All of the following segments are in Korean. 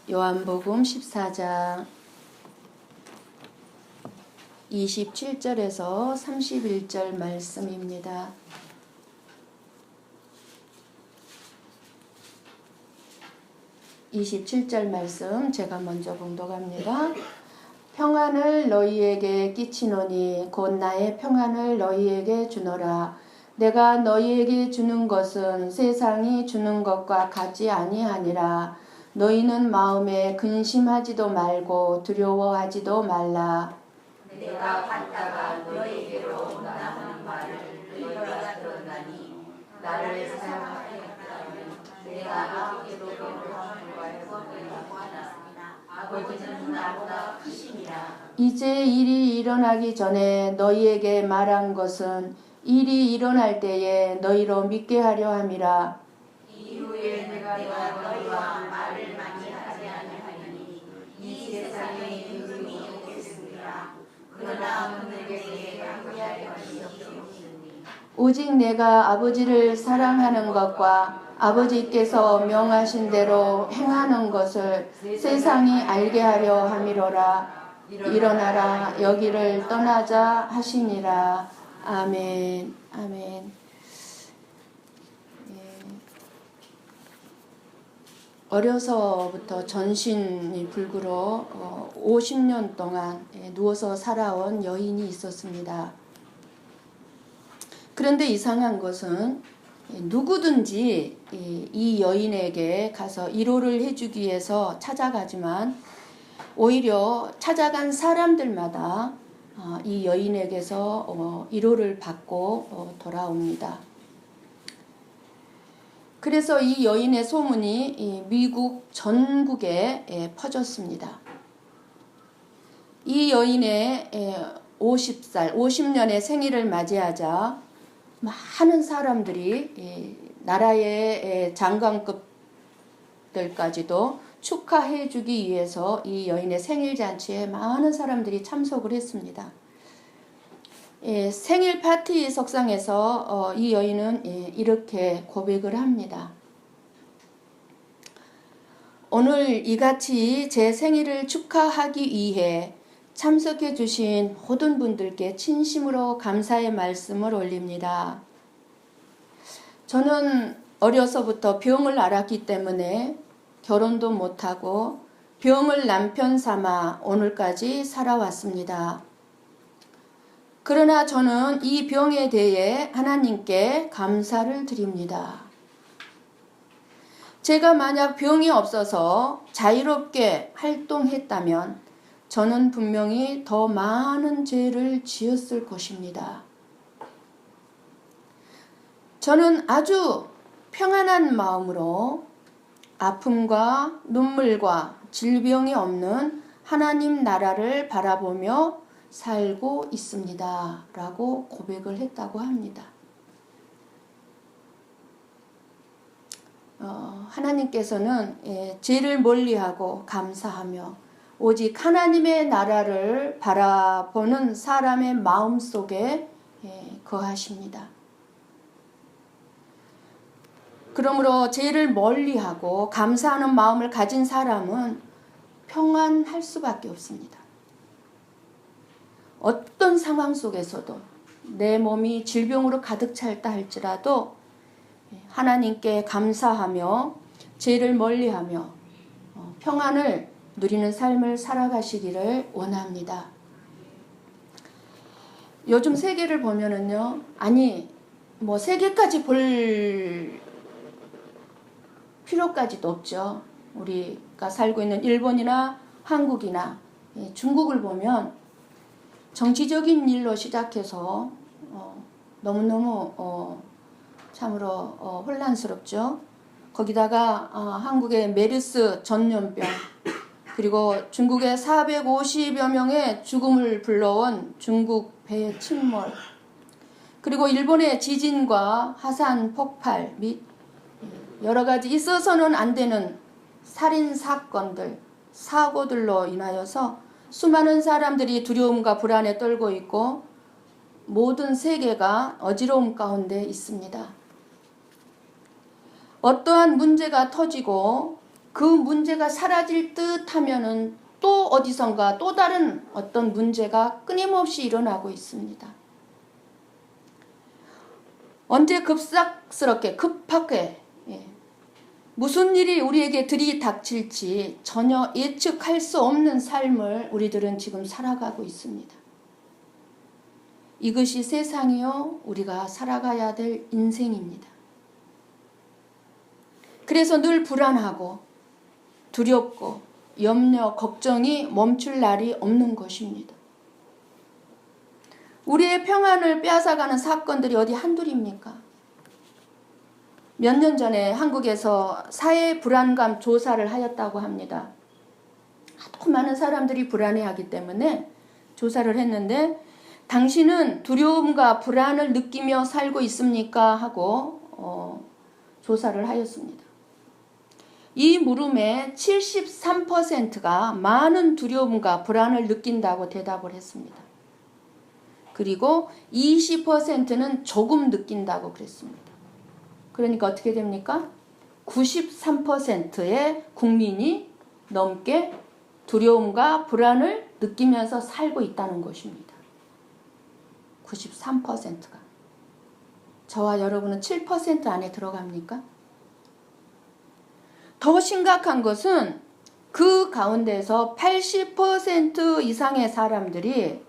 요한복음 14장 27절에서 31절 말씀입니다. (27절) 말씀 제가 먼저 봉독합니다. 평안을 너희에게 끼치노니 곧 나의 평안을 너희에게 주노라. 내가 너희에게 주는 것은 세상이 주는 것과 같지 아니하니라. 너희는 마음에 근심하지도 말고 두려워하지도 말라. 내가 갔다가 너희에게로 온다 하는 말을 너희가 들었나니 나를 사랑하였다면 내가 아버지로 하는 바에서 너희가 하나니라. 아버지는 나보다 크심이라. 이제 일이 일어나기 전에 너희에게 말한 것은 일이 일어날 때에 너희로 믿게 하려 함이라. 이후에 내가 너희와 말을 많이 하지 아니하니 이 세상에 등등이 없겠습니다. 그러나 그들에게 양보할 것이 없으니 오직 내가 아버지를 사랑하는 것과 아버지께서 명하신 대로 행하는 것을 세상이 알게 하려 함이로라. 일어나라 여기를 떠나자 하시니라. 아멘. 아멘. 어려서부터 전신이 불구로 50년 동안 누워서 살아온 여인이 있었습니다. 그런데 이상한 것은 누구든지 이 여인에게 가서 위로를 해주기 위해서 찾아가지만 오히려 찾아간 사람들마다 이 여인에게서 위로를 받고 돌아옵니다. 그래서 이 여인의 소문이 미국 전국에 퍼졌습니다. 이 여인의 50년의 생일을 맞이하자 많은 사람들이 나라의 장관급들까지도 축하해 주기 위해서 이 여인의 생일 잔치에 많은 사람들이 참석을 했습니다. 생일 파티 석상에서 이 여인은 이렇게 고백을 합니다. 오늘 이같이 제 생일을 축하하기 위해 참석해 주신 모든 분들께 진심으로 감사의 말씀을 올립니다. 저는 어려서부터 병을 앓았기 때문에 결혼도 못하고 병을 남편 삼아 오늘까지 살아왔습니다. 그러나 저는 이 병에 대해 하나님께 감사를 드립니다. 제가 만약 병이 없어서 자유롭게 활동했다면 저는 분명히 더 많은 죄를 지었을 것입니다. 저는 아주 평안한 마음으로 아픔과 눈물과 질병이 없는 하나님 나라를 바라보며 살고 있습니다. 라고 고백을 했다고 합니다. 하나님께서는 죄를 멀리하고 감사하며 오직 하나님의 나라를 바라보는 사람의 마음 속에 거하십니다. 그러므로 죄를 멀리하고 감사하는 마음을 가진 사람은 평안할 수밖에 없습니다. 어떤 상황 속에서도 내 몸이 질병으로 가득 찼다 할지라도 하나님께 감사하며 죄를 멀리하며 평안을 누리는 삶을 살아가시기를 원합니다. 요즘 세계를 보면은요, 뭐 세계까지 볼 필요까지도 없죠. 우리가 살고 있는 일본이나 한국이나 중국을 보면 정치적인 일로 시작해서 너무너무 참으로 혼란스럽죠. 거기다가 한국의 메르스 전염병, 그리고 중국의 450여 명의 죽음을 불러온 중국 배 침몰, 그리고 일본의 지진과 화산 폭발 및 여러 가지 있어서는 안 되는 살인 사건들, 사고들로 인하여서 수많은 사람들이 두려움과 불안에 떨고 있고 모든 세계가 어지러움 가운데 있습니다. 어떠한 문제가 터지고 그 문제가 사라질 듯 하면은 또 어디선가 또 다른 어떤 문제가 끊임없이 일어나고 있습니다. 언제 급삭스럽게 급하게 무슨 일이 우리에게 들이닥칠지 전혀 예측할 수 없는 삶을 우리들은 지금 살아가고 있습니다. 이것이 세상이요 우리가 살아가야 될 인생입니다. 그래서 늘 불안하고 두렵고 염려, 걱정이 멈출 날이 없는 것입니다. 우리의 평안을 빼앗아가는 사건들이 어디 한둘입니까? 몇 년 전에 한국에서 사회 불안감 조사를 하였다고 합니다. 하도 많은 사람들이 불안해하기 때문에 조사를 했는데 당신은 두려움과 불안을 느끼며 살고 있습니까? 하고 조사를 하였습니다. 이 물음에 73%가 많은 두려움과 불안을 느낀다고 대답을 했습니다. 그리고 20%는 조금 느낀다고 그랬습니다. 그러니까 어떻게 됩니까? 93%의 국민이 넘게 두려움과 불안을 느끼면서 살고 있다는 것입니다. 93%가. 저와 여러분은 7% 안에 들어갑니까? 더 심각한 것은 그 가운데서 80% 이상의 사람들이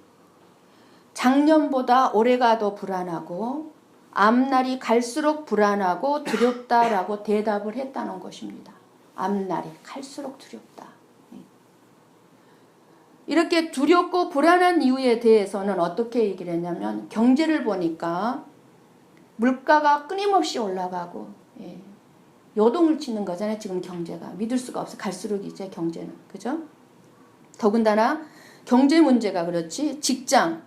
작년보다 올해가 더 불안하고 앞날이 갈수록 불안하고 두렵다라고 대답을 했다는 것입니다. 앞날이 갈수록 두렵다. 이렇게 두렵고 불안한 이유에 대해서는 어떻게 얘기를 했냐면 경제를 보니까 물가가 끊임없이 올라가고 요동을 치는 거잖아요. 지금 경제가 믿을 수가 없어. 갈수록 이제 경제는 그죠? 더군다나 경제 문제가 그렇지 직장은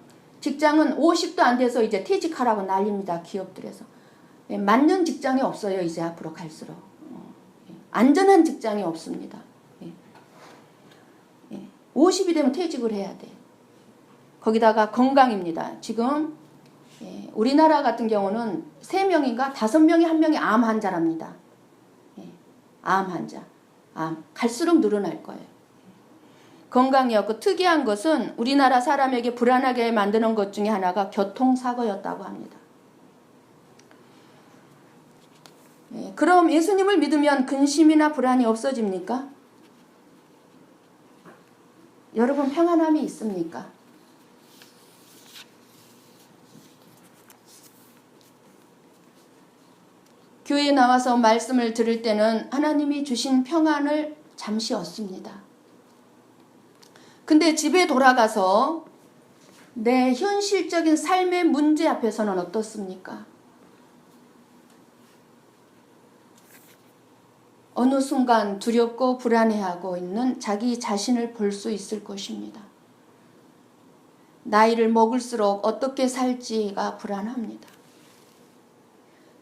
50도 안 돼서 이제 퇴직하라고 난립니다. 기업들에서. 맞는 직장이 없어요. 이제 앞으로 갈수록. 안전한 직장이 없습니다. 50이 되면 퇴직을 해야 돼. 거기다가 건강입니다. 지금 우리나라 같은 경우는 3명인가 5명이 1명이 암 환자랍니다. 암 환자. 암. 갈수록 늘어날 거예요. 건강이었고 특이한 것은 우리나라 사람에게 불안하게 만드는 것 중에 하나가 교통사고였다고 합니다. 그럼 예수님을 믿으면 근심이나 불안이 없어집니까? 여러분 평안함이 있습니까? 교회에 나와서 말씀을 들을 때는 하나님이 주신 평안을 잠시 얻습니다. 근데 집에 돌아가서 내 현실적인 삶의 문제 앞에서는 어떻습니까? 어느 순간 두렵고 불안해하고 있는 자기 자신을 볼 수 있을 것입니다. 나이를 먹을수록 어떻게 살지가 불안합니다.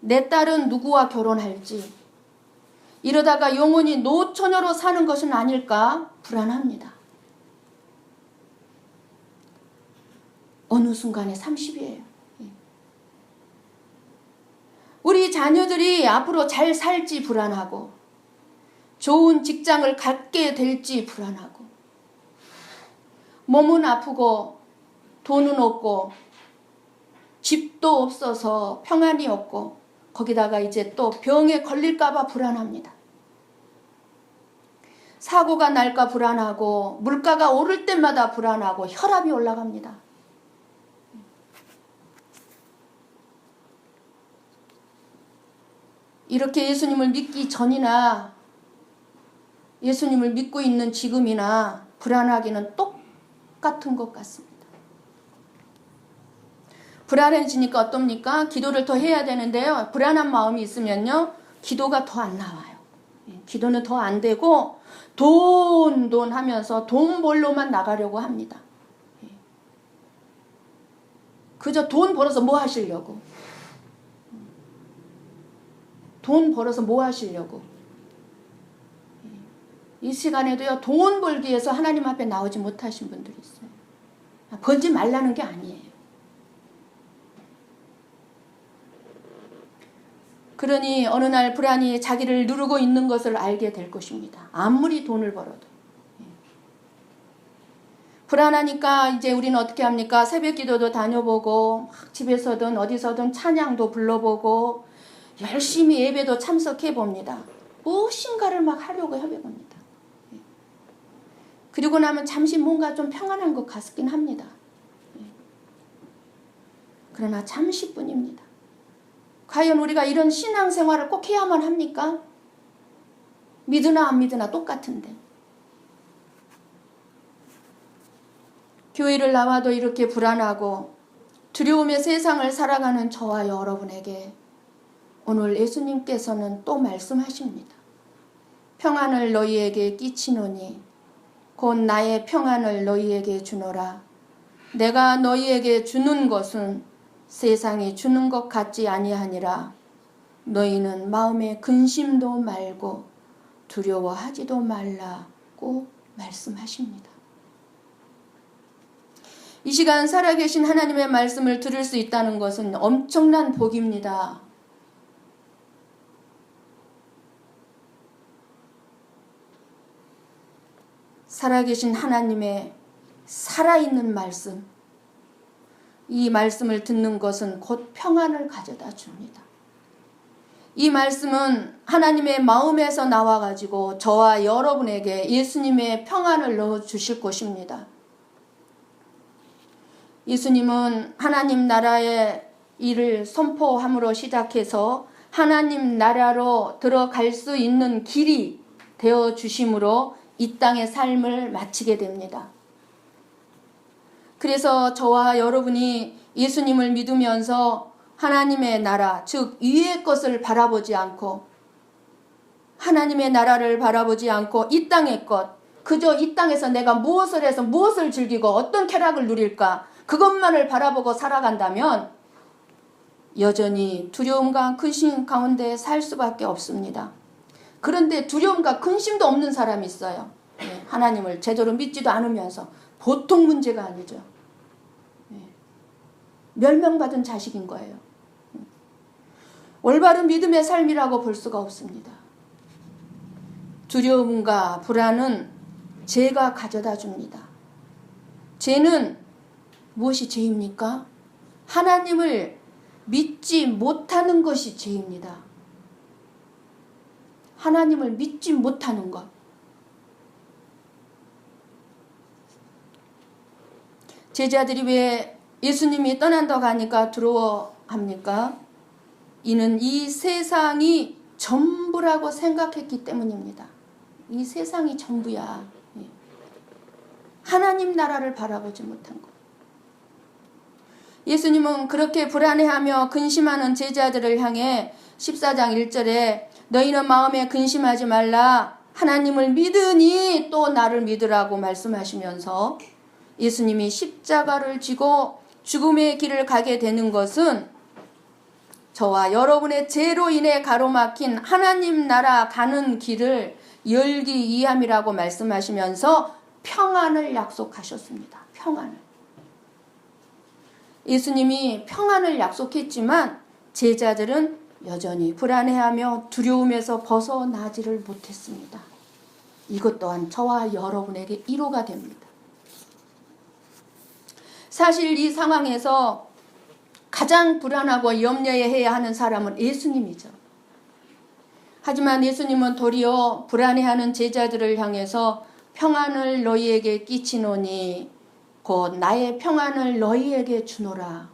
내 딸은 누구와 결혼할지, 이러다가 영원히 노처녀로 사는 것은 아닐까 불안합니다. 어느 순간에 30이에요. 우리 자녀들이 앞으로 잘 살지 불안하고 좋은 직장을 갖게 될지 불안하고 몸은 아프고 돈은 없고 집도 없어서 평안이 없고 거기다가 이제 또 병에 걸릴까 봐 불안합니다. 사고가 날까 불안하고 물가가 오를 때마다 불안하고 혈압이 올라갑니다. 이렇게 예수님을 믿기 전이나 예수님을 믿고 있는 지금이나 불안하기는 똑같은 것 같습니다. 불안해지니까 어떻습니까? 기도를 더 해야 되는데요. 불안한 마음이 있으면요. 기도가 더 안 나와요. 기도는 더 안 되고 돈 하면서 돈 벌러만 나가려고 합니다. 그저 돈 벌어서 뭐 하시려고? 돈 벌어서 뭐 하시려고? 이 시간에도요. 돈 벌기 위해서 하나님 앞에 나오지 못하신 분들이 있어요. 벌지 말라는 게 아니에요. 그러니 어느 날 불안이 자기를 누르고 있는 것을 알게 될 것입니다. 아무리 돈을 벌어도. 불안하니까 이제 우리는 어떻게 합니까? 새벽 기도도 다녀보고 막 집에서든 어디서든 찬양도 불러보고 열심히 예배도 참석해 봅니다. 무엇인가를 막 하려고 해봅니다. 그리고 나면 잠시 뭔가 좀 평안한 것 같긴 합니다. 그러나 잠시뿐입니다. 과연 우리가 이런 신앙생활을 꼭 해야만 합니까? 믿으나 안 믿으나 똑같은데. 교회를 나와도 이렇게 불안하고 두려움의 세상을 살아가는 저와 여러분에게 오늘 예수님께서는 또 말씀하십니다. 평안을 너희에게 끼치노니 곧 나의 평안을 너희에게 주노라. 내가 너희에게 주는 것은 세상이 주는 것 같지 아니하니라. 너희는 마음에 근심도 말고 두려워하지도 말라고 말씀하십니다. 이 시간 살아계신 하나님의 말씀을 들을 수 있다는 것은 엄청난 복입니다. 살아계신 하나님의 살아있는 말씀, 이 말씀을 듣는 것은 곧 평안을 가져다 줍니다. 이 말씀은 하나님의 마음에서 나와가지고 저와 여러분에게 예수님의 평안을 넣어주실 것입니다. 예수님은 하나님 나라의 일을 선포함으로 시작해서 하나님 나라로 들어갈 수 있는 길이 되어주심으로 이 땅의 삶을 마치게 됩니다. 그래서 저와 여러분이 예수님을 믿으면서 하나님의 나라, 즉 위의 것을 바라보지 않고 하나님의 나라를 바라보지 않고 이 땅의 것, 그저 이 땅에서 내가 무엇을 해서 무엇을 즐기고 어떤 쾌락을 누릴까 그것만을 바라보고 살아간다면 여전히 두려움과 근심 가운데 살 수밖에 없습니다. 그런데 두려움과 근심도 없는 사람이 있어요. 하나님을 제대로 믿지도 않으면서. 보통 문제가 아니죠. 멸망받은 자식인 거예요. 올바른 믿음의 삶이라고 볼 수가 없습니다. 두려움과 불안은 죄가 가져다 줍니다. 죄는 무엇이 죄입니까? 하나님을 믿지 못하는 것이 죄입니다. 하나님을 믿지 못하는 것. 제자들이 왜 예수님이 떠난다고 하니까 두려워합니까? 이는 이 세상이 전부라고 생각했기 때문입니다. 이 세상이 전부야. 하나님 나라를 바라보지 못한 것. 예수님은 그렇게 불안해하며 근심하는 제자들을 향해 14장 1절에 너희는 마음에 근심하지 말라. 하나님을 믿으니 또 나를 믿으라고 말씀하시면서 예수님이 십자가를 지고 죽음의 길을 가게 되는 것은 저와 여러분의 죄로 인해 가로막힌 하나님 나라 가는 길을 열기 위함이라고 말씀하시면서 평안을 약속하셨습니다. 평안을. 예수님이 평안을 약속했지만 제자들은 여전히 불안해하며 두려움에서 벗어나지를 못했습니다. 이것 또한 저와 여러분에게 위로가 됩니다. 사실 이 상황에서 가장 불안하고 염려해야 하는 사람은 예수님이죠. 하지만 예수님은 도리어 불안해하는 제자들을 향해서 평안을 너희에게 끼치노니 곧 나의 평안을 너희에게 주노라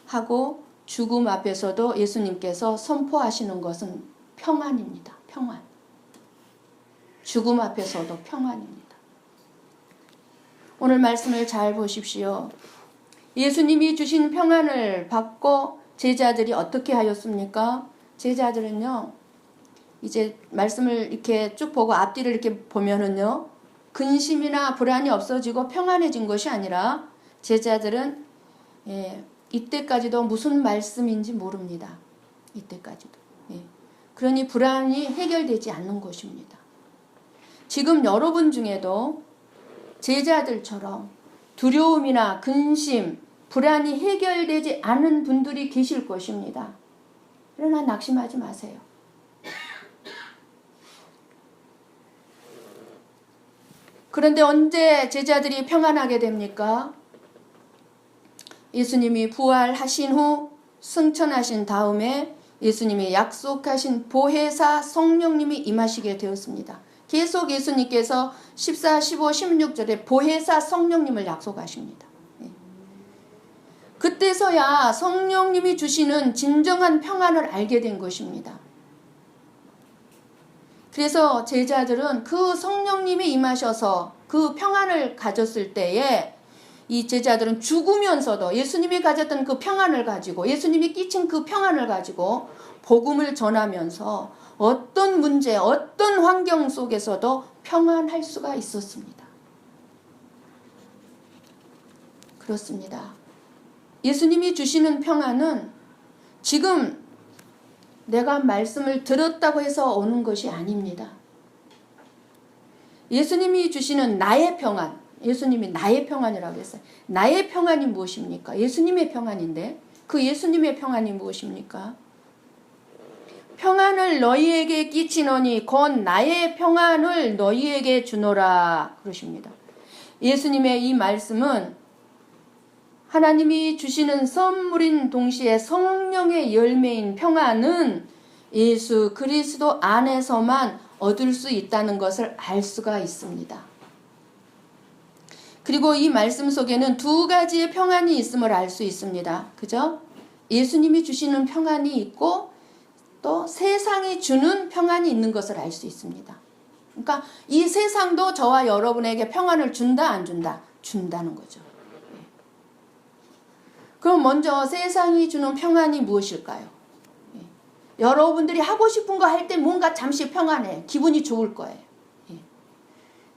하고 죽음 앞에서도 예수님께서 선포하시는 것은 평안입니다. 평안. 죽음 앞에서도 평안입니다. 오늘 말씀을 잘 보십시오. 예수님이 주신 평안을 받고 제자들이 어떻게 하였습니까? 제자들은요, 이제 말씀을 이렇게 쭉 보고 앞뒤를 이렇게 보면은요, 근심이나 불안이 없어지고 평안해진 것이 아니라 제자들은 이때까지도 무슨 말씀인지 모릅니다. 이때까지도. 그러니 불안이 해결되지 않는 것입니다. 지금 여러분 중에도 제자들처럼 두려움이나 근심, 불안이 해결되지 않은 분들이 계실 것입니다. 그러나 낙심하지 마세요. 그런데 언제 제자들이 평안하게 됩니까? 예수님이 부활하신 후 승천하신 다음에 예수님이 약속하신 보혜사 성령님이 임하시게 되었습니다. 계속 예수님께서 14, 15, 16절에 보혜사 성령님을 약속하십니다. 그때서야 성령님이 주시는 진정한 평안을 알게 된 것입니다. 그래서 제자들은 그 성령님이 임하셔서 그 평안을 가졌을 때에 이 제자들은 죽으면서도 예수님이 가졌던 그 평안을 가지고 예수님이 끼친 그 평안을 가지고 복음을 전하면서 어떤 문제, 어떤 환경 속에서도 평안할 수가 있었습니다. 그렇습니다. 예수님이 주시는 평안은 지금 내가 말씀을 들었다고 해서 오는 것이 아닙니다. 예수님이 주시는 나의 평안, 예수님이 나의 평안이라고 했어요. 나의 평안이 무엇입니까? 예수님의 평안인데 그 예수님의 평안이 무엇입니까? 평안을 너희에게 끼치노니 곧 나의 평안을 너희에게 주노라 그러십니다. 예수님의 이 말씀은 하나님이 주시는 선물인 동시에 성령의 열매인 평안은 예수 그리스도 안에서만 얻을 수 있다는 것을 알 수가 있습니다. 그리고 이 말씀 속에는 두 가지의 평안이 있음을 알 수 있습니다. 그죠? 예수님이 주시는 평안이 있고 또 세상이 주는 평안이 있는 것을 알 수 있습니다. 그러니까 이 세상도 저와 여러분에게 평안을 준다 안 준다? 준다는 거죠. 그럼 먼저 세상이 주는 평안이 무엇일까요? 여러분들이 하고 싶은 거 할 때 뭔가 잠시 평안해. 기분이 좋을 거예요.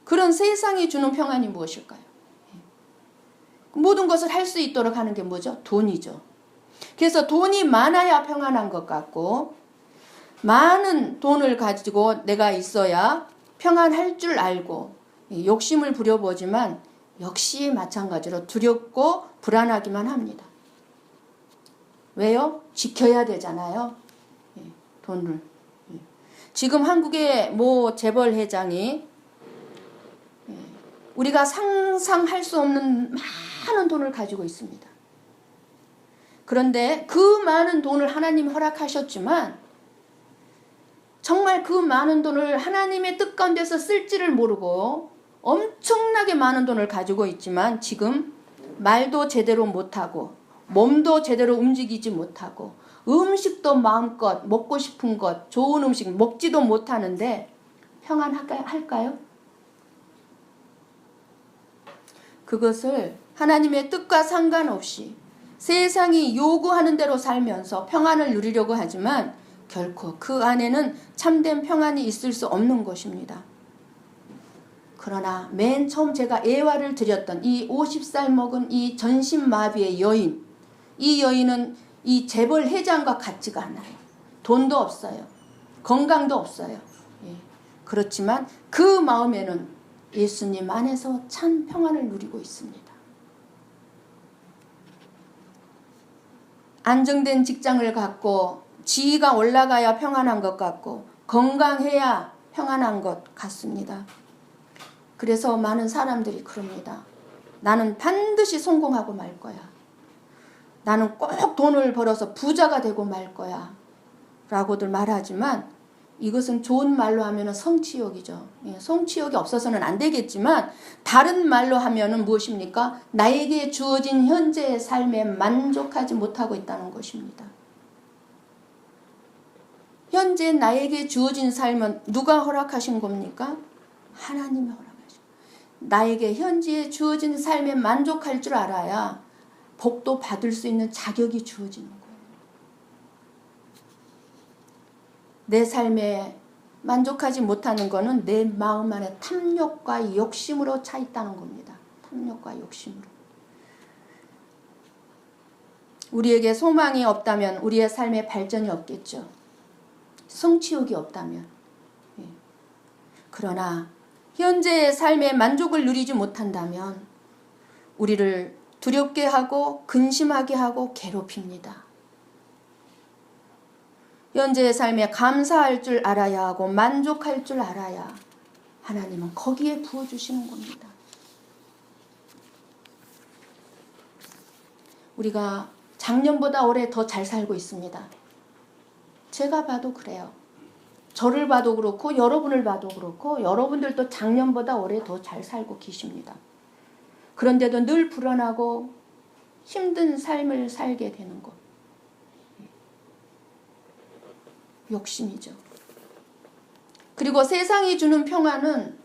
그런 세상이 주는 평안이 무엇일까요? 모든 것을 할 수 있도록 하는 게 뭐죠? 돈이죠. 그래서 돈이 많아야 평안한 것 같고 많은 돈을 가지고 내가 있어야 평안할 줄 알고 욕심을 부려보지만 역시 마찬가지로 두렵고 불안하기만 합니다. 왜요? 지켜야 되잖아요. 돈을. 지금 한국의 모 재벌 회장이 우리가 상상할 수 없는 많은 돈을 가지고 있습니다. 그런데 그 많은 돈을 하나님이 허락하셨지만 정말 그 많은 돈을 하나님의 뜻 가운데서 쓸지를 모르고 엄청나게 많은 돈을 가지고 있지만 지금 말도 제대로 못하고 몸도 제대로 움직이지 못하고 음식도 마음껏 먹고 싶은 것 좋은 음식 먹지도 못하는데 평안할까요? 그것을 하나님의 뜻과 상관없이 세상이 요구하는 대로 살면서 평안을 누리려고 하지만 결코 그 안에는 참된 평안이 있을 수 없는 것입니다. 그러나 맨 처음 제가 예화를 드렸던 이 50살 먹은 이 전신마비의 여인, 이 여인은 이 재벌 회장과 같지가 않아요. 돈도 없어요. 건강도 없어요. 그렇지만 그 마음에는 예수님 안에서 참 평안을 누리고 있습니다. 안정된 직장을 갖고 지위가 올라가야 평안한 것 같고 건강해야 평안한 것 같습니다. 그래서 많은 사람들이 그럽니다. 나는 반드시 성공하고 말 거야. 나는 꼭 돈을 벌어서 부자가 되고 말 거야. 라고들 말하지만 이것은 좋은 말로 하면 성취욕이죠. 성취욕이 없어서는 안 되겠지만 다른 말로 하면 무엇입니까? 나에게 주어진 현재의 삶에 만족하지 못하고 있다는 것입니다. 현재 나에게 주어진 삶은 누가 허락하신 겁니까? 하나님이 허락하신. 나에게 현재에 주어진 삶에 만족할 줄 알아야 복도 받을 수 있는 자격이 주어지는 거예요. 내 삶에 만족하지 못하는 것은 내 마음 안에 탐욕과 욕심으로 차 있다는 겁니다. 탐욕과 욕심으로. 우리에게 소망이 없다면 우리의 삶에 발전이 없겠죠. 성취욕이 없다면. 그러나 현재의 삶에 만족을 누리지 못한다면 우리를 두렵게 하고 근심하게 하고 괴롭힙니다. 현재의 삶에 감사할 줄 알아야 하고 만족할 줄 알아야 하나님은 거기에 부어주시는 겁니다. 우리가 작년보다 올해 더 잘 살고 있습니다. 제가 봐도 그래요. 저를 봐도 그렇고 여러분을 봐도 그렇고 여러분들도 작년보다 올해 더 잘 살고 계십니다. 그런데도 늘 불안하고 힘든 삶을 살게 되는 것. 욕심이죠. 그리고 세상이 주는 평안은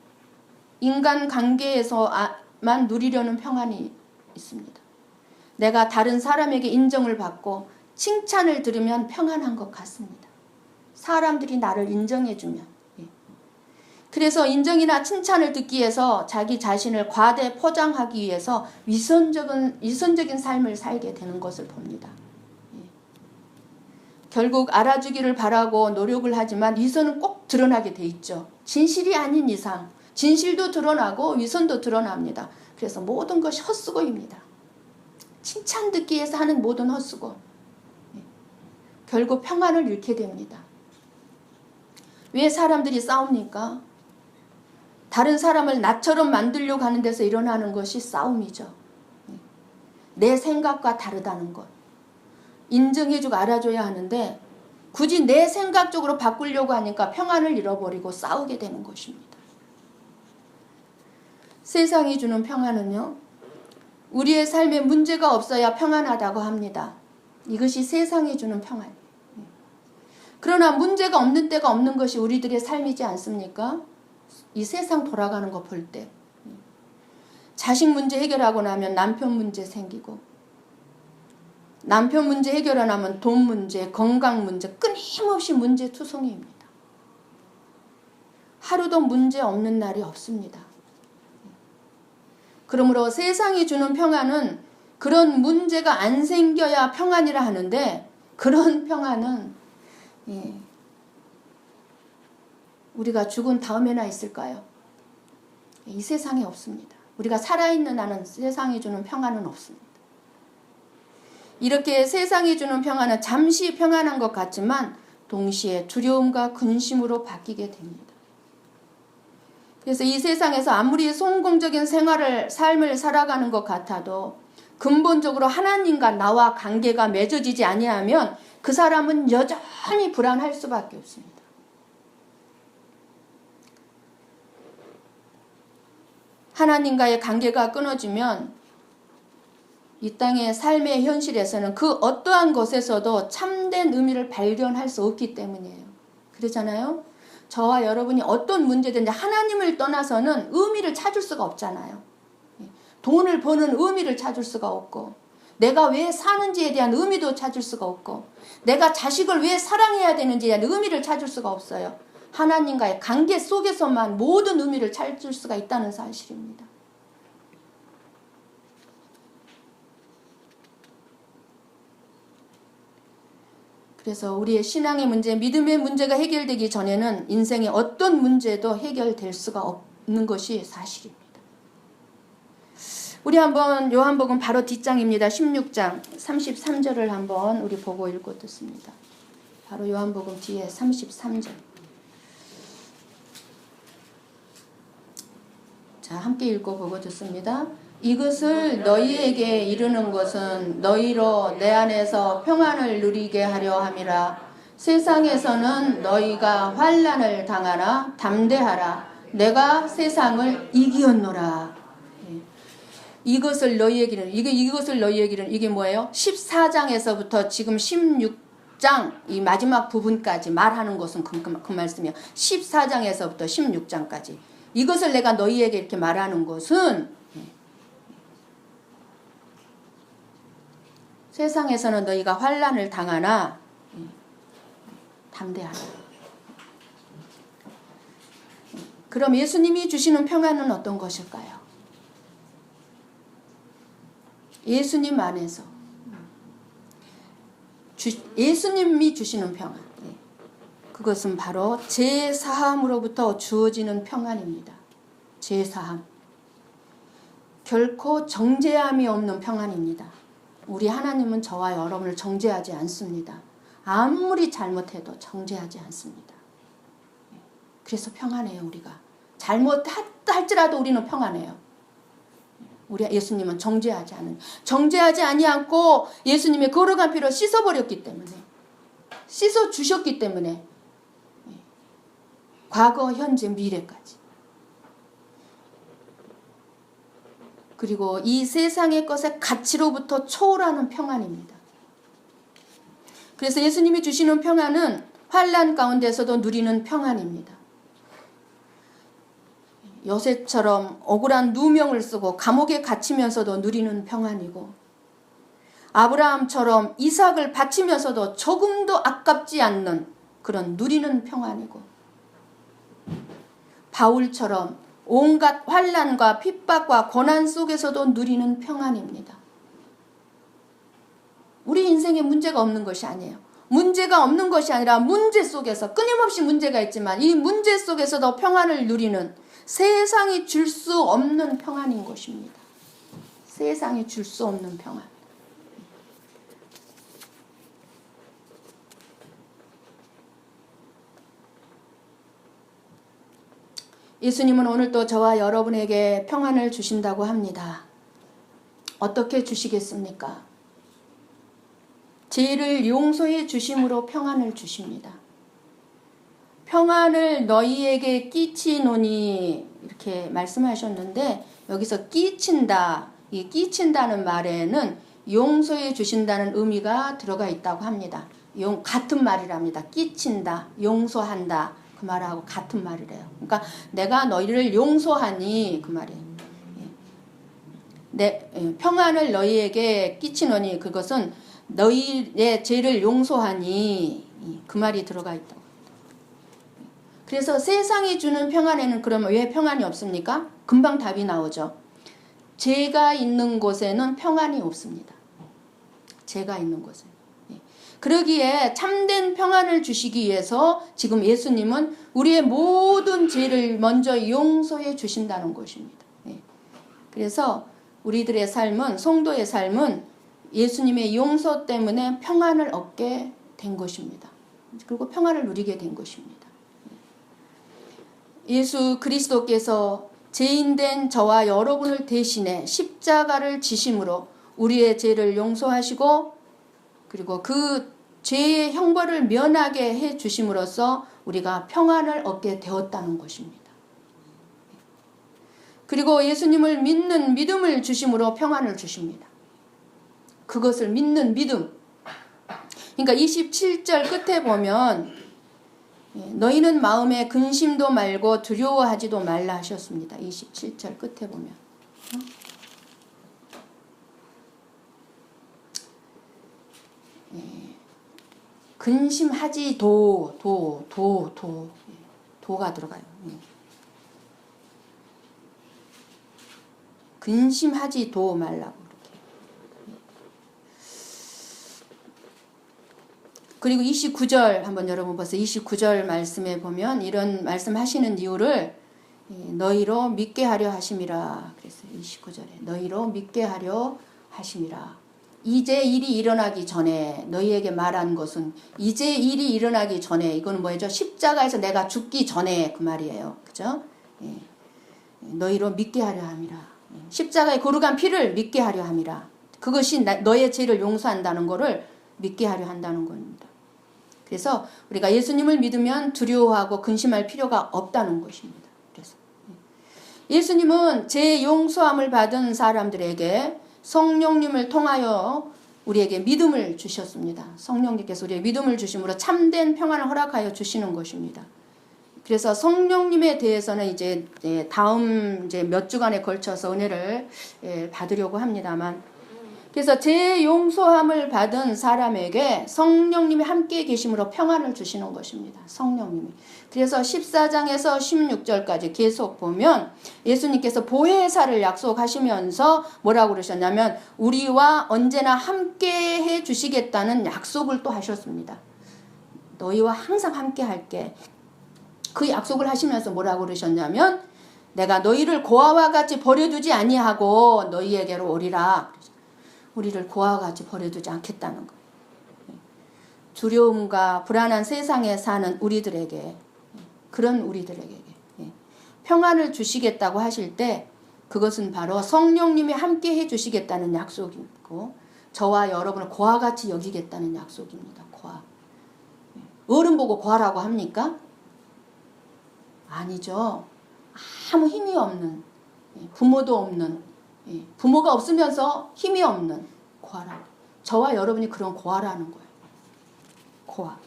인간 관계에서만 누리려는 평안이 있습니다. 내가 다른 사람에게 인정을 받고 칭찬을 들으면 평안한 것 같습니다. 사람들이 나를 인정해주면. 그래서 인정이나 칭찬을 듣기 위해서 자기 자신을 과대 포장하기 위해서 위선적인 삶을 살게 되는 것을 봅니다. 결국 알아주기를 바라고 노력을 하지만 위선은 꼭 드러나게 돼 있죠. 진실이 아닌 이상 진실도 드러나고 위선도 드러납니다. 그래서 모든 것이 헛수고입니다. 칭찬 듣기 위해서 하는 모든 헛수고 결국 평안을 잃게 됩니다. 왜 사람들이 싸웁니까? 다른 사람을 나처럼 만들려고 하는 데서 일어나는 것이 싸움이죠. 내 생각과 다르다는 것. 인정해주고 알아줘야 하는데 굳이 내 생각적으로 바꾸려고 하니까 평안을 잃어버리고 싸우게 되는 것입니다. 세상이 주는 평안은요, 우리의 삶에 문제가 없어야 평안하다고 합니다. 이것이 세상이 주는 평안이에요. 그러나 문제가 없는 때가 없는 것이 우리들의 삶이지 않습니까? 이 세상 돌아가는 거 볼 때. 자식 문제 해결하고 나면 남편 문제 생기고, 남편 문제 해결하고 나면 돈 문제, 건강 문제, 끊임없이 문제 투성이입니다. 하루도 문제 없는 날이 없습니다. 그러므로 세상이 주는 평안은 그런 문제가 안 생겨야 평안이라 하는데, 그런 평안은 우리가 죽은 다음에나 있을까요? 이 세상에 없습니다. 우리가 살아있는 한은 세상이 주는 평안은 없습니다. 이렇게 세상이 주는 평안은 잠시 평안한 것 같지만 동시에 두려움과 근심으로 바뀌게 됩니다. 그래서 이 세상에서 아무리 성공적인 삶을 살아가는 것 같아도 근본적으로 하나님과 나와 관계가 맺어지지 아니하면 그 사람은 여전히 불안할 수밖에 없습니다. 하나님과의 관계가 끊어지면 이 땅의 삶의 현실에서는 그 어떠한 것에서도 참된 의미를 발견할 수 없기 때문이에요. 그렇잖아요? 저와 여러분이 어떤 문제든지 하나님을 떠나서는 의미를 찾을 수가 없잖아요. 돈을 버는 의미를 찾을 수가 없고, 내가 왜 사는지에 대한 의미도 찾을 수가 없고, 내가 자식을 왜 사랑해야 되는지에 대한 의미를 찾을 수가 없어요. 하나님과의 관계 속에서만 모든 의미를 찾을 수가 있다는 사실입니다. 그래서 우리의 신앙의 문제, 믿음의 문제가 해결되기 전에는 인생의 어떤 문제도 해결될 수가 없는 것이 사실입니다. 우리 한번 요한복음 바로 뒷장입니다. 16장 33절을 한번 우리 보고 읽고 듣습니다. 바로 요한복음 뒤에 33절. 자, 함께 읽고 보고 듣습니다. 이것을 너희에게 이르는 것은 너희로 내 안에서 평안을 누리게 하려 함이라. 세상에서는 너희가 환난을 당하나 담대하라. 내가 세상을 이기었노라. 이것을 너희에게 이르는, 이것을 너희에게 이르는, 이게 뭐예요? 14장에서부터 지금 16장 이 마지막 부분까지 말하는 것은 그 말씀이에요. 14장에서부터 16장까지. 이것을 내가 너희에게 이렇게 말하는 것은 세상에서는 너희가 환난을 당하나 담대하라. 그럼 예수님이 주시는 평안은 어떤 것일까요? 예수님 안에서 예수님이 주시는 평안, 그것은 바로 제사함으로부터 주어지는 평안입니다. 제사함, 결코 정죄함이 없는 평안입니다. 우리 하나님은 저와 여러분을 정죄하지 않습니다. 아무리 잘못해도 정죄하지 않습니다. 그래서 평안해요. 우리가 잘못할지라도 우리는 평안해요. 우리 예수님은 정죄하지 아니하고 예수님의 거룩한 피로 씻어버렸기 때문에, 씻어 주셨기 때문에, 과거, 현재, 미래까지. 그리고 이 세상의 것의 가치로부터 초월하는 평안입니다. 그래서 예수님이 주시는 평안은 환난 가운데서도 누리는 평안입니다. 요셉처럼 억울한 누명을 쓰고 감옥에 갇히면서도 누리는 평안이고, 아브라함처럼 이삭을 바치면서도 조금도 아깝지 않는 그런 누리는 평안이고, 바울처럼 온갖 환난과 핍박과 고난 속에서도 누리는 평안입니다. 우리 인생에 문제가 없는 것이 아니에요. 문제가 없는 것이 아니라 문제 속에서, 끊임없이 문제가 있지만 이 문제 속에서도 평안을 누리는, 세상이 줄 수 없는 평안인 것입니다. 세상이 줄 수 없는 평안. 예수님은 오늘도 저와 여러분에게 평안을 주신다고 합니다. 어떻게 주시겠습니까? 죄를 용서해 주심으로 평안을 주십니다. 평안을 너희에게 끼치노니 이렇게 말씀하셨는데, 여기서 끼친다, 이 끼친다는 말에는 용서해 주신다는 의미가 들어가 있다고 합니다. 같은 말이랍니다. 끼친다, 용서한다, 그 말하고 같은 말이래요. 그러니까 내가 너희를 용서하니, 그 말이에요. 평안을 너희에게 끼치노니, 그것은 너희의 죄를 용서하니, 그 말이 들어가 있다고. 그래서 세상이 주는 평안에는 그러면 왜 평안이 없습니까? 금방 답이 나오죠. 죄가 있는 곳에는 평안이 없습니다. 죄가 있는 곳에. 그러기에 참된 평안을 주시기 위해서 지금 예수님은 우리의 모든 죄를 먼저 용서해 주신다는 것입니다. 그래서 우리들의 삶은, 성도의 삶은 예수님의 용서 때문에 평안을 얻게 된 것입니다. 그리고 평안을 누리게 된 것입니다. 예수 그리스도께서 죄인된 저와 여러분을 대신해 십자가를 지심으로 우리의 죄를 용서하시고, 그리고 그 죄의 형벌을 면하게 해 주심으로써 우리가 평안을 얻게 되었다는 것입니다. 그리고 예수님을 믿는 믿음을 주심으로 평안을 주십니다. 그것을 믿는 믿음. 그러니까 27절 끝에 보면 너희는 마음에 근심도 말고 두려워하지도 말라 하셨습니다. 27절 끝에 보면. 근심하지 도가 들어가요. 근심하지도 말라고. 그리고 29절 한번 여러분 보세요. 29절 말씀에 보면 이런 말씀하시는 이유를 너희로 믿게 하려 하심이라 그랬어요. 29절에 너희로 믿게 하려 하심이라. 이제 일이 일어나기 전에 너희에게 말한 것은, 이제 일이 일어나기 전에, 이거는 뭐죠? 십자가에서 내가 죽기 전에 그 말이에요. 그죠? 너희로 믿게 하려 함이라. 십자가의 거룩한 피를 믿게 하려 함이라. 그것이 너의 죄를 용서한다는 것을 믿게 하려 한다는 겁니다. 그래서 우리가 예수님을 믿으면 두려워하고 근심할 필요가 없다는 것입니다. 그래서 예수님은 죄 용서함을 받은 사람들에게 성령님을 통하여 우리에게 믿음을 주셨습니다. 성령님께서 우리에게 믿음을 주심으로 참된 평안을 허락하여 주시는 것입니다. 그래서 성령님에 대해서는 이제 다음 몇 주간에 걸쳐서 은혜를 받으려고 합니다만, 그래서 죄 용서함을 받은 사람에게 성령님이 함께 계심으로 평안을 주시는 것입니다. 성령님이. 그래서 14장에서 16절까지 계속 보면 예수님께서 보혜사를 약속하시면서 뭐라고 그러셨냐면 우리와 언제나 함께 해 주시겠다는 약속을 또 하셨습니다. 너희와 항상 함께 할게. 그 약속을 하시면서 뭐라고 그러셨냐면 내가 너희를 고아와 같이 버려두지 아니하고 너희에게로 오리라. 우리를 고아와 같이 버려두지 않겠다는 거예요. 두려움과 불안한 세상에 사는 우리들에게, 그런 우리들에게 평안을 주시겠다고 하실 때 그것은 바로 성령님이 함께 해주시겠다는 약속이고 저와 여러분을 고와 같이 여기겠다는 약속입니다. 고아. 어른 보고 고아라고 합니까? 아니죠. 아무 힘이 없는, 부모도 없는, 부모가 없으면서 힘이 없는 고아라. 저와 여러분이 그런 고아라는 거예요. 고아.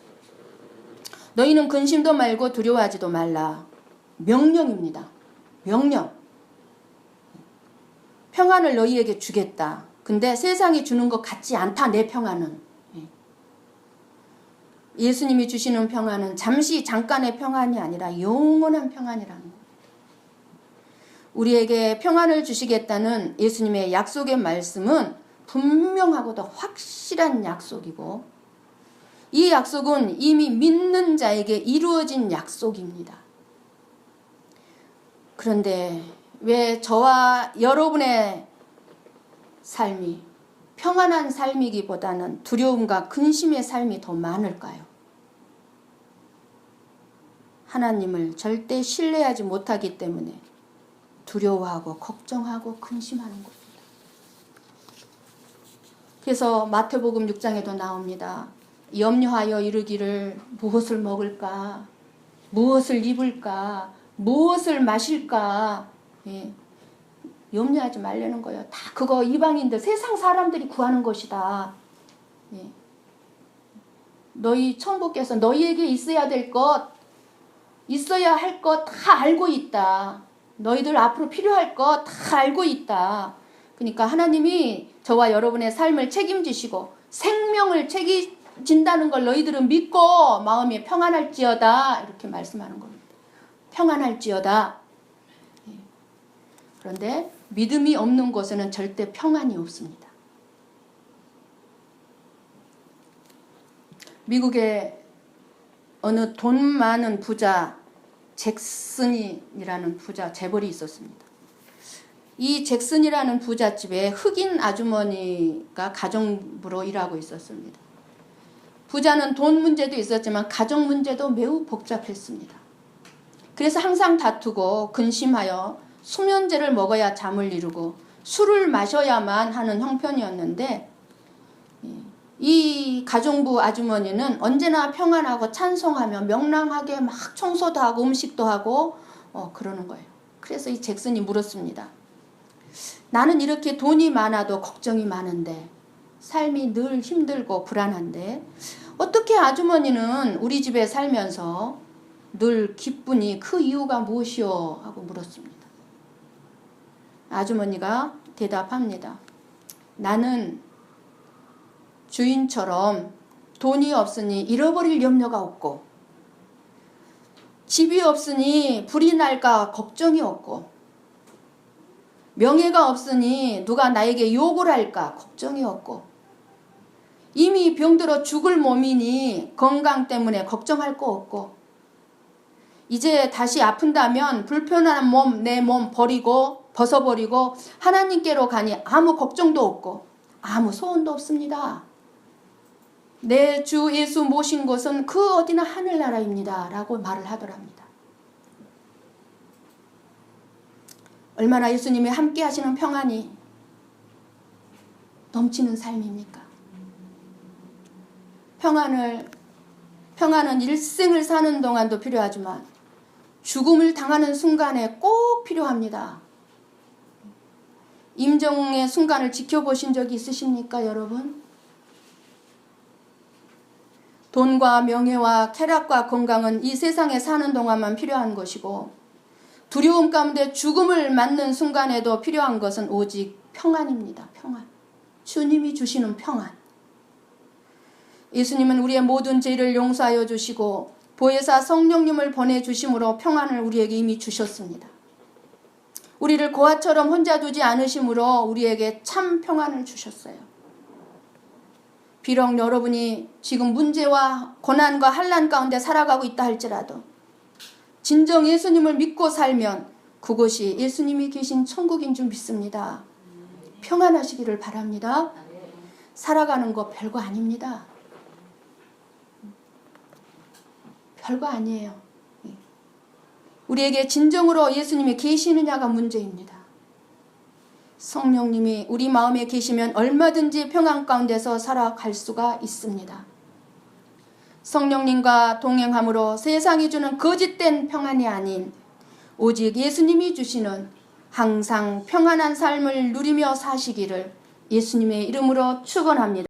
너희는 근심도 말고 두려워하지도 말라. 명령입니다. 명령. 평안을 너희에게 주겠다. 근데 세상이 주는 것 같지 않다. 내 평안은. 예수님이 주시는 평안은 잠깐의 평안이 아니라 영원한 평안이라는 거예요. 우리에게 평안을 주시겠다는 예수님의 약속의 말씀은 분명하고도 확실한 약속이고 이 약속은 이미 믿는 자에게 이루어진 약속입니다. 그런데 왜 저와 여러분의 삶이 평안한 삶이기보다는 두려움과 근심의 삶이 더 많을까요? 하나님을 절대 신뢰하지 못하기 때문에 두려워하고 걱정하고 근심하는 겁니다. 그래서 마태복음 6장에도 나옵니다. 염려하여 이르기를 무엇을 먹을까? 무엇을 입을까? 무엇을 마실까? 염려하지 말라는 거예요. 다 그거 이방인들, 세상 사람들이 구하는 것이다. 너희 천부께서 너희에게 있어야 될 것, 있어야 할 것 다 알고 있다. 너희들 앞으로 필요할 것 다 알고 있다. 그러니까 하나님이 저와 여러분의 삶을 책임지시고 생명을 책임진다는 걸 너희들은 믿고 마음이 평안할지어다. 이렇게 말씀하는 겁니다. 평안할지어다. 그런데 믿음이 없는 곳에는 절대 평안이 없습니다. 미국의 어느 돈 많은 부자 잭슨이라는 부자 재벌이 있었습니다. 이 잭슨이라는 부잣집에 흑인 아주머니가 가정부로 일하고 있었습니다. 부자는 돈 문제도 있었지만 가정 문제도 매우 복잡했습니다. 그래서 항상 다투고 근심하여 수면제를 먹어야 잠을 이루고 술을 마셔야만 하는 형편이었는데 이 가정부 아주머니는 언제나 평안하고 찬송하며 명랑하게 막 청소도 하고 음식도 하고 그러는 거예요. 그래서 이 잭슨이 물었습니다. 나는 이렇게 돈이 많아도 걱정이 많은데 삶이 늘 힘들고 불안한데 어떻게 아주머니는 우리 집에 살면서 늘 기쁘니 그 이유가 무엇이오? 하고 물었습니다. 아주머니가 대답합니다. 나는 주인처럼 돈이 없으니 잃어버릴 염려가 없고 집이 없으니 불이 날까 걱정이 없고 명예가 없으니 누가 나에게 욕을 할까 걱정이 없고 이미 병들어 죽을 몸이니 건강 때문에 걱정할 거 없고 이제 다시 아픈다면 불편한 몸, 내 몸 벗어버리고 하나님께로 가니 아무 걱정도 없고 아무 소원도 없습니다. 내 주 예수 모신 곳은 그 어디나 하늘나라입니다. 라고 말을 하더랍니다. 얼마나 예수님이 함께 하시는 평안이 넘치는 삶입니까? 평안은 일생을 사는 동안도 필요하지만 죽음을 당하는 순간에 꼭 필요합니다. 임종의 순간을 지켜보신 적이 있으십니까, 여러분? 돈과 명예와 쾌락과 건강은 이 세상에 사는 동안만 필요한 것이고 두려움 가운데 죽음을 맞는 순간에도 필요한 것은 오직 평안입니다. 평안. 주님이 주시는 평안. 예수님은 우리의 모든 죄를 용서하여 주시고 보혜사 성령님을 보내주심으로 평안을 우리에게 이미 주셨습니다. 우리를 고아처럼 혼자 두지 않으심으로 우리에게 참 평안을 주셨어요. 비록 여러분이 지금 문제와 고난과 환난 가운데 살아가고 있다 할지라도 진정 예수님을 믿고 살면 그곳이 예수님이 계신 천국인 줄 믿습니다. 평안하시기를 바랍니다. 살아가는 거 별거 아닙니다. 별거 아니에요. 우리에게 진정으로 예수님이 계시느냐가 문제입니다. 성령님이 우리 마음에 계시면 얼마든지 평안 가운데서 살아갈 수가 있습니다. 성령님과 동행함으로 세상이 주는 거짓된 평안이 아닌 오직 예수님이 주시는 항상 평안한 삶을 누리며 사시기를 예수님의 이름으로 축원합니다.